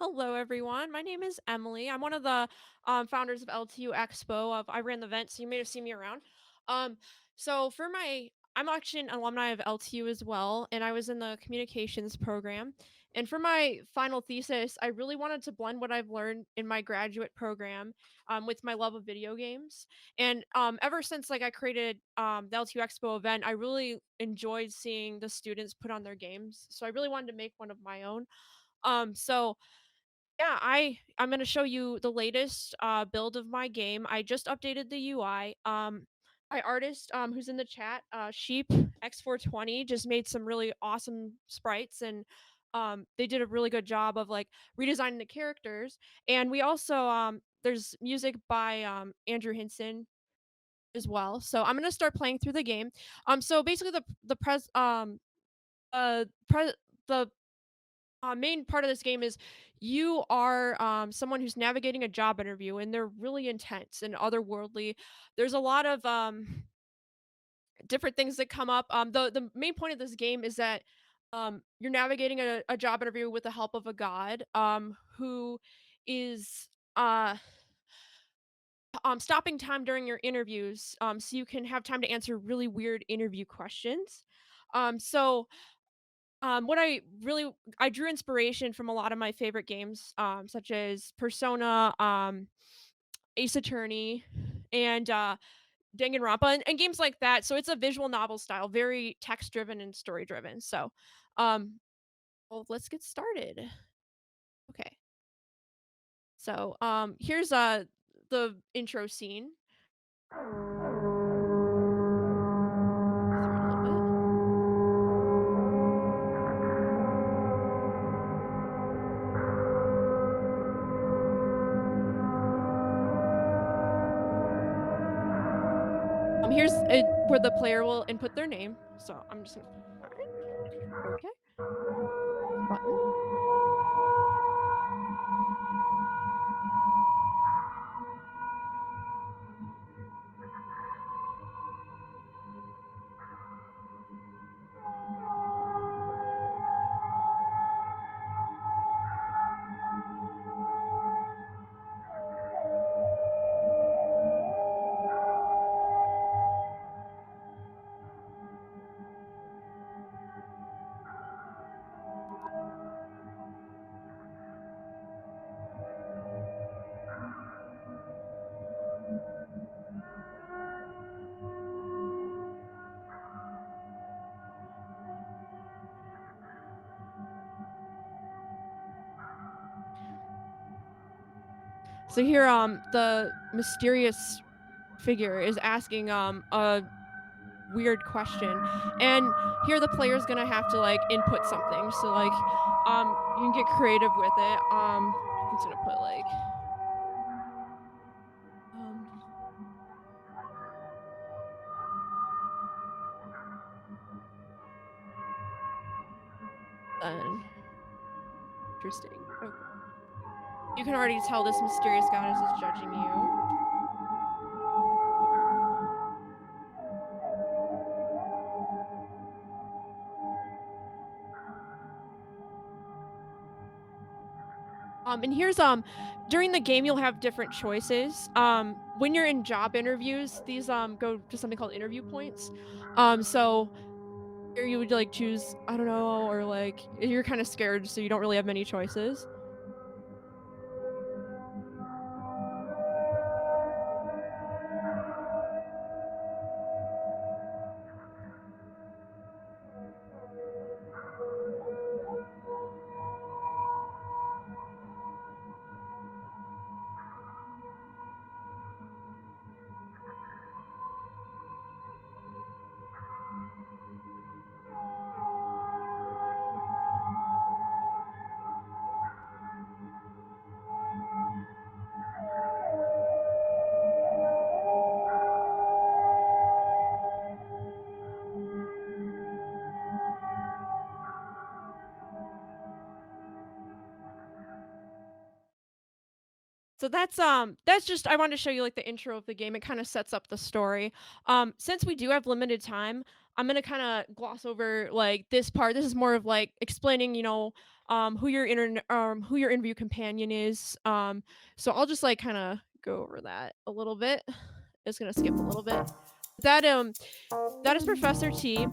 Hello, everyone. My name is Emily. I'm one of the founders of LTU Expo. I ran the event, so you may have seen me around. Um, I'm actually an alumni of LTU as well, and I was in the communications program. And for my final thesis, I really wanted to blend what I've learned in my graduate program with my love of video games. And ever since I created the LTU Expo event, I really enjoyed seeing the students put on their games. So I really wanted to make one of my own. So yeah, I'm gonna show you the latest build of my game. I just updated the UI. My artist, who's in the chat, Sheep X420, just made some really awesome sprites, and they did a really good job of redesigning the characters. And we also there's music by Andrew Hinson as well. So I'm gonna start playing through the game. So basically uh pre- the main part of this game is you are someone who's navigating a job interview, and they're really intense and otherworldly. There's a lot of different things that come up. The main point of this game is that you're navigating a job interview with the help of a god who is stopping time during your interviews so you can have time to answer really weird interview questions. So what I drew inspiration from a lot of my favorite games, such as Persona, Ace Attorney, and Danganronpa, and games like that. So it's a visual novel style, very text driven and story driven. So, um, well, let's get started. Okay, so here's the intro scene. Go through it a little bit. Here's where the player will input their name. So I'm just gonna. All right. Okay. Button. So here, the mysterious figure is asking a weird question, and here the player's gonna have to input something. So you can get creative with it. I'm just gonna put um fun. Interesting. Okay. You can already tell this mysterious goddess is judging you. And here's during the game you'll have different choices. When you're in job interviews, these go to something called interview points. So here you would choose, I don't know, or you're kind of scared, so you don't really have many choices. So that's just I wanted to show you the intro of the game. It kind of sets up the story. Since we do have limited time, I'm gonna kind of gloss over this part. This is more of explaining, who your interview companion is. So I'll just like kind of go over that a little bit. Just gonna skip a little bit. That that is Professor T.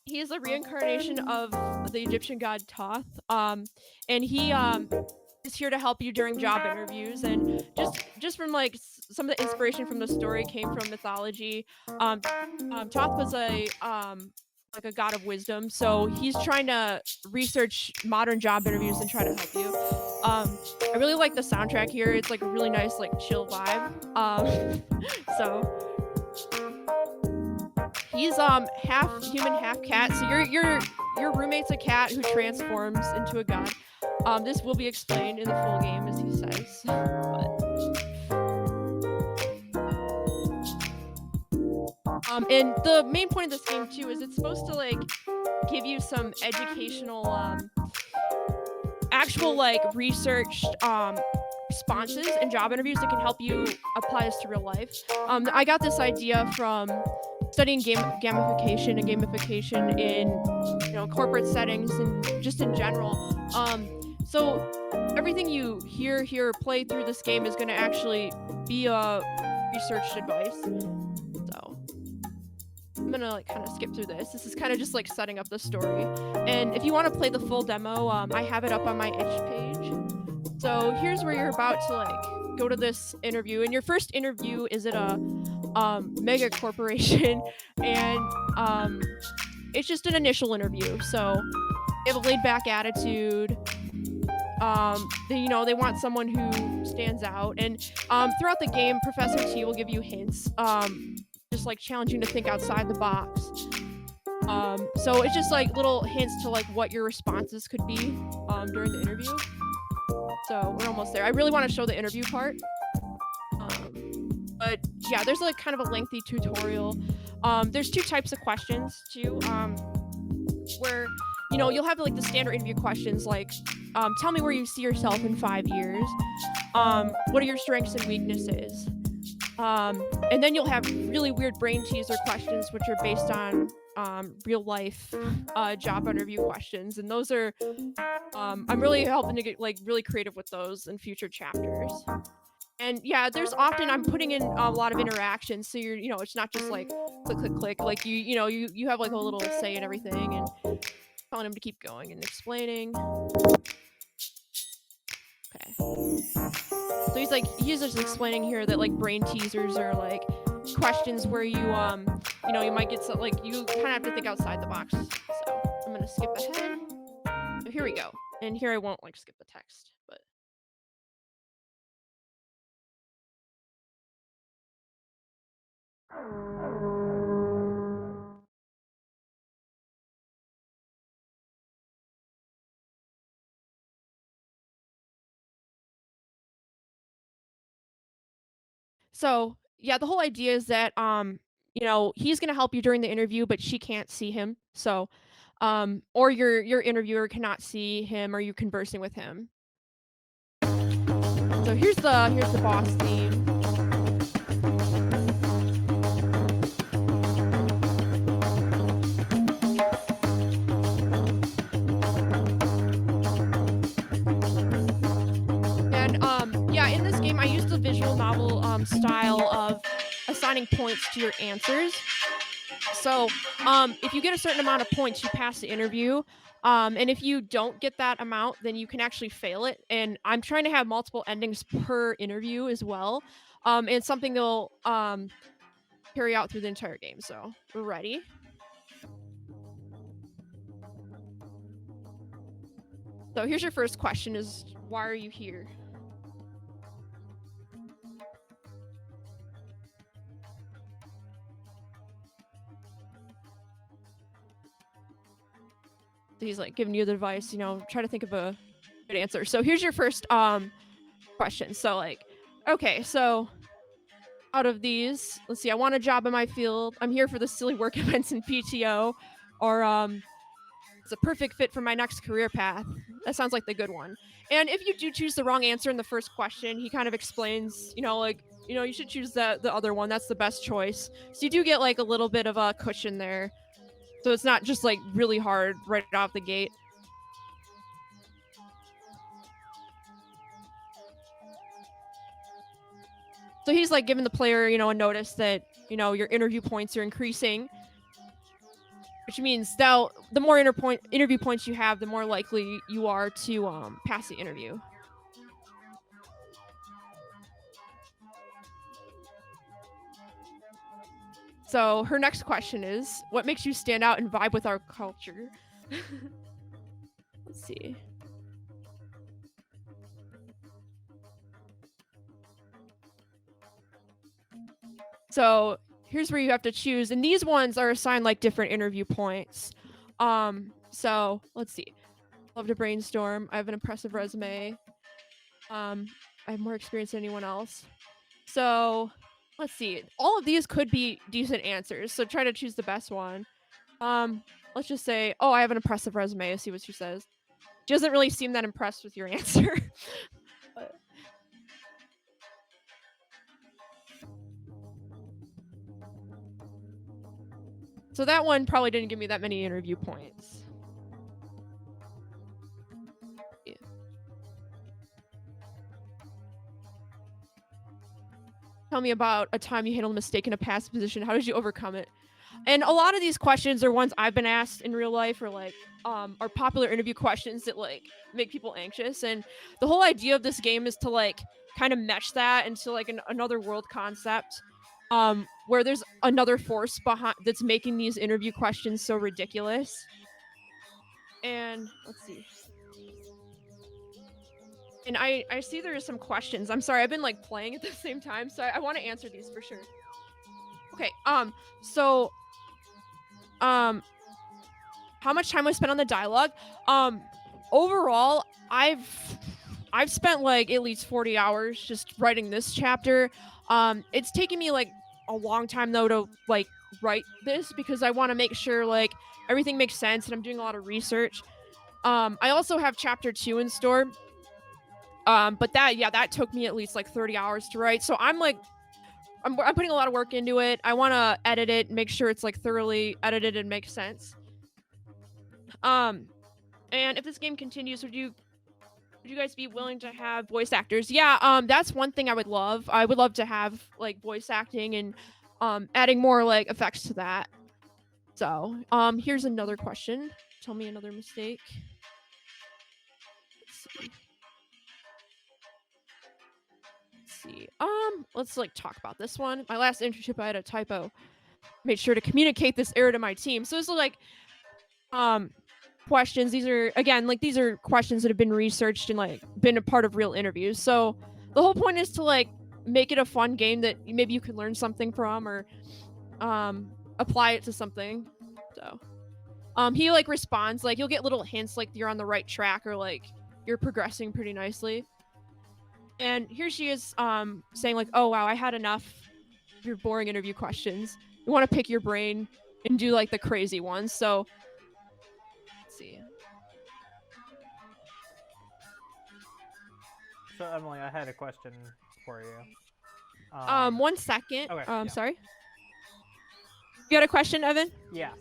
He is a reincarnation of the Egyptian god Thoth. And he is here to help you during job interviews. And just from like some of the inspiration from the story came from mythology. Um, Thoth was a like a god of wisdom, so he's trying to research modern job interviews and try to help you. I really like the soundtrack here. It's like a really nice, like chill vibe. So he's half human, half cat. So your roommate's a cat who transforms into a god. This will be explained in the full game, as he says. And the main point of this game too is it's supposed to like give you some educational, actual like researched responses and job interviews that can help you apply this to real life. I got this idea from studying gamification and gamification in corporate settings and just in general. So everything you hear here play through this game is going to actually be researched advice. So I'm gonna like kind of skip through this. This is kind of just like setting up the story. And if you want to play the full demo, I have it up on my itch page. So here's where you're about to like go to this interview, and your first interview is at a mega corporation, and it's just an initial interview. So they have a laid back attitude. They want someone who stands out, and throughout the game, Professor T will give you hints, just like challenging to think outside the box. So it's just like little hints to like what your responses could be during the interview. So we're almost there. I really want to show the interview part. But yeah, there's like kind of a lengthy tutorial. There's two types of questions too, where you'll have like the standard interview questions like, tell me where you see yourself in 5 years. What are your strengths and weaknesses? And then you'll have really weird brain teaser questions, which are based on real life job interview questions, and those are I'm really helping to get like really creative with those in future chapters. And yeah, there's often I'm putting in a lot of interactions, so it's not just like click click click. Like you have like a little say in everything, and telling him to keep going and explaining. Okay. So he's just explaining here that like brain teasers are like questions where you you might get like you kind of have to think outside the box. So I'm gonna skip ahead. So here we go. And here I won't like skip the text, but so yeah, the whole idea is that he's gonna help you during the interview, but she can't see him. So or your interviewer cannot see him or you conversing with him. So here's the boss theme. And yeah, in this game I used the visual novel style of assigning points to your answers. So if you get a certain amount of points, you pass the interview. And if you don't get that amount, then you can actually fail it. And I'm trying to have multiple endings per interview as well. And something that'll carry out through the entire game. So we're ready. So here's your first question: is why are you here? So he's like giving you the advice, try to think of a good answer. So here's your first question. So like, okay, so out of these, let's see, I want a job in my field. I'm here for the silly work events and PTO, or it's a perfect fit for my next career path. That sounds like the good one. And if you do choose the wrong answer in the first question, he kind of explains, you should choose the other one. That's the best choice. So you do get like a little bit of a cushion there. So it's not just like really hard right off the gate. So he's like giving the player, a notice that, your interview points are increasing, which means that the more interview points you have, the more likely you are to pass the interview. So her next question is, what makes you stand out and vibe with our culture? Let's see. So here's where you have to choose, and these ones are assigned like different interview points. So let's see. Love to brainstorm. I have an impressive resume. I have more experience than anyone else. So let's see. All of these could be decent answers. So try to choose the best one. Let's just say, oh, I have an impressive resume. Let's see what she says. She doesn't really seem that impressed with your answer. But- so that one probably didn't give me that many interview points. Yeah. Tell me about a time you handled a mistake in a past position. How did you overcome it? And a lot of these questions are ones I've been asked in real life, or like are popular interview questions that like make people anxious. And the whole idea of this game is to like kind of mesh that into like another world concept, where there's another force behind that's making these interview questions so ridiculous. And let's see. And I see there are some questions. I'm sorry, I've been like playing at the same time, so I want to answer these for sure. Okay. So um how much time I spent on the dialogue? Um Overall, I've spent like at least 40 hours just writing this chapter. It's taken me like a long time though to like write this, because I want to make sure like everything makes sense, and I'm doing a lot of research. I also have chapter 2 in store. But that took me at least like 30 hours to write. So I'm putting a lot of work into it. I want to edit it, make sure it's like thoroughly edited and makes sense. Um, and if this game continues, would you guys be willing to have voice actors? Yeah, that's one thing I would love. I would love to have like voice acting and adding more like effects to that. So, here's another question. Tell me another mistake. Let's see. Let's like talk about this one. My last internship, I had a typo. Made sure to communicate this error to my team. So this is like um questions. These are questions that have been researched and like been a part of real interviews. So the whole point is to like make it a fun game that maybe you can learn something from, or apply it to something. So he like responds, like you'll get little hints like you're on the right track, or like you're progressing pretty nicely. And here she is saying like, oh wow, I had enough of your boring interview questions. You want to pick your brain and do like the crazy ones. So let's see. So Emily, I had a question for you. 1 second. Okay, yeah, Sorry. You got a question, Evan? yeah.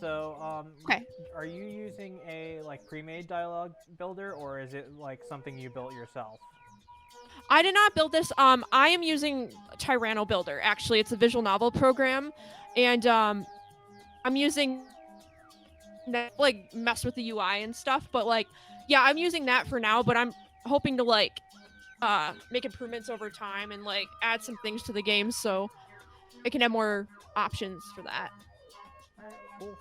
So, Okay. are you using a like pre-made dialogue builder, or is it like something you built yourself? I did not build this. I am using Tyranno Builder. Actually, it's a visual novel program, and I'm using that like mess with the UI and stuff. But like, yeah, I'm using that for now. But I'm hoping to like make improvements over time and like add some things to the game so it can have more options for that. All right, cool.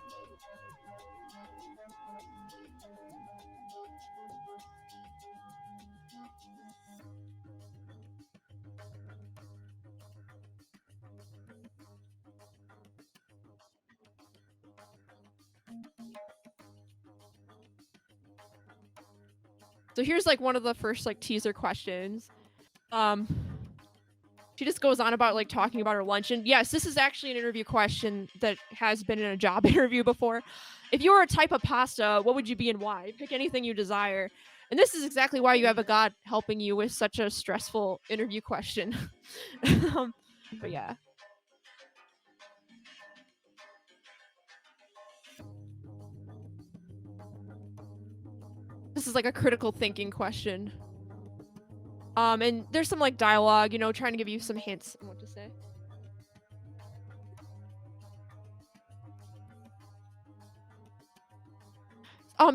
So here's like one of the first like teaser questions. Um, she just goes on about like talking about her lunch, and yes, this is actually an interview question that has been in a job interview before. If you were a type of pasta, what would you be and why? Pick anything you desire. And this is exactly why you have a god helping you with such a stressful interview question. um, but yeah, this is like a critical thinking question. And there's some like dialogue, trying to give you some hints on what to say.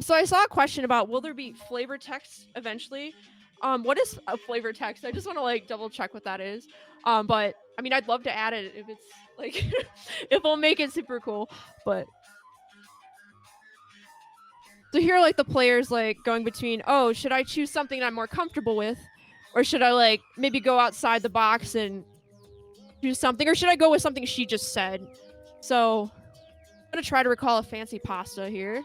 So I saw a question about will there be flavor text eventually? What is a flavor text? I just want to like double check what that is. But I mean, I'd love to add it if it's like if we'll make it super cool. But to hear like the players like going between, oh, should I choose something I'm more comfortable with, or should I like maybe go outside the box and do something, or should I go with something she just said? So I'm gonna try to recall a fancy pasta here.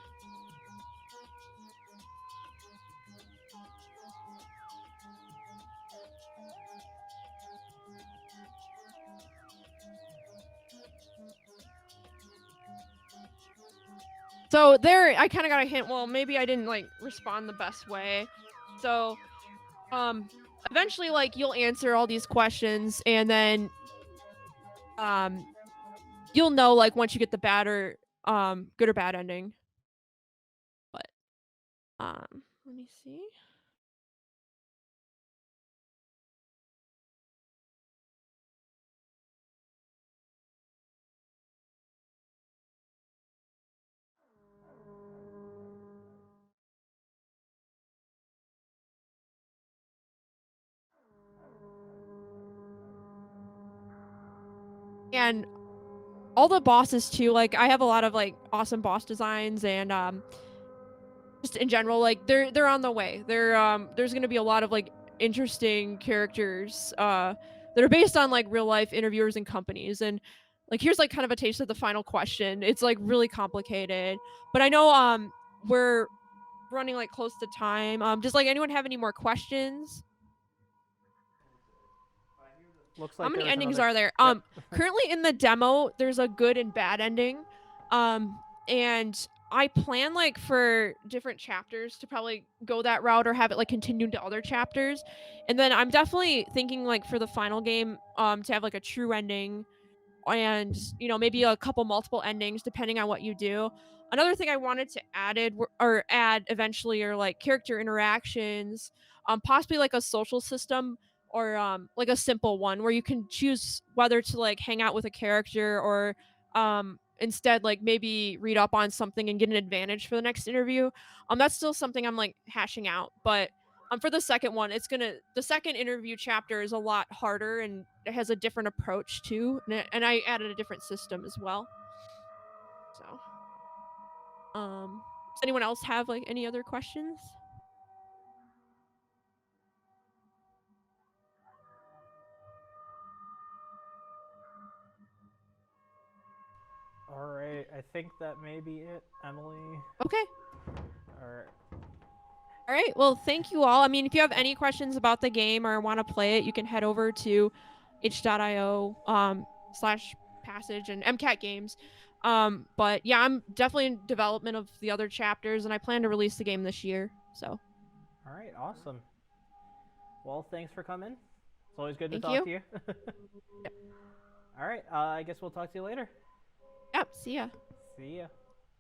So there, I kind of got a hint. Well, maybe I didn't like respond the best way. So, um, eventually, like you'll answer all these questions, and then um, you'll know like once you get the bad or good or bad ending. But let me see. And all the bosses too. Like I have a lot of like awesome boss designs, and just in general, like they're on the way. There's gonna be a lot of like interesting characters that are based on like real life interviewers and companies. And like here's like kind of a taste of the final question. It's like really complicated, but I know we're running like close to time. Does like anyone have any more questions? Looks How like there many was endings another. are there? Yep. Currently in the demo, there's a good and bad ending. And I plan like for different chapters to probably go that route or have it like continue to other chapters. And then I'm definitely thinking like for the final game, to have like a true ending and maybe a couple multiple endings depending on what you do. Another thing I wanted to add eventually are like character interactions, possibly like a social system or like a simple one where you can choose whether to like hang out with a character or instead like maybe read up on something and get an advantage for the next interview. That's still something I'm like hashing out, but for the second one, the second interview chapter is a lot harder and it has a different approach too, and I added a different system as well. So, does anyone else have like any other questions? All right. I think that may be it, Emily. Okay. All right. All right. Well, thank you all. I mean, if you have any questions about the game or want to play it, you can head over to h.io slash passage and MCAT games. But yeah, I'm definitely in development of the other chapters and I plan to release the game this year. So All right. Awesome. Well, thanks for coming. It's always good to thank talk you. to you. Yep. All right. I guess we'll talk to you later. Yep. See ya. See ya.